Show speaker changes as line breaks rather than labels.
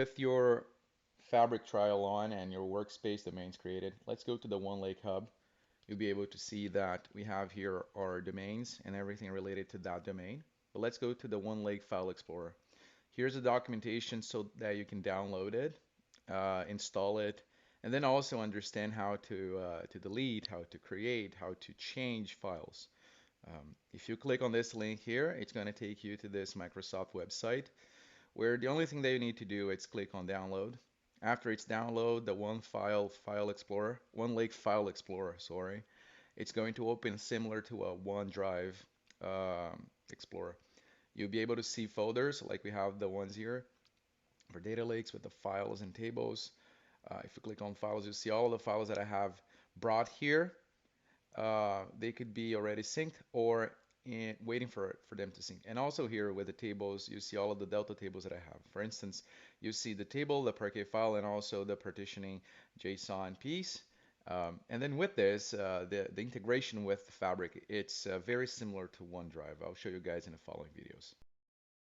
With your Fabric trial on and your workspace domains created, let's go to the OneLake Hub. You'll be able to see that we have here our domains and everything related to that domain. But let's go to the OneLake File Explorer. Here's the documentation so that you can download it, install it, and then also understand how to delete, how to create, how to change files. If you click on this link here, it's going to take you to this Microsoft website where the only thing that you need to do is click on download. After it's download, the OneLake File Explorer, sorry, it's going to open similar to a OneDrive Explorer. You'll be able to see folders like we have the ones here for data lakes with the files and tables. If you click on files, you'll see all the files that I have brought here. They could be already synced or waiting for them to sync. And also here with the tables, you see all of the Delta tables that I have. For instance, you see the table, the Parquet file, and also the partitioning JSON piece. And then with this, the integration with Fabric, it's very similar to OneDrive. I'll show you guys in the following videos.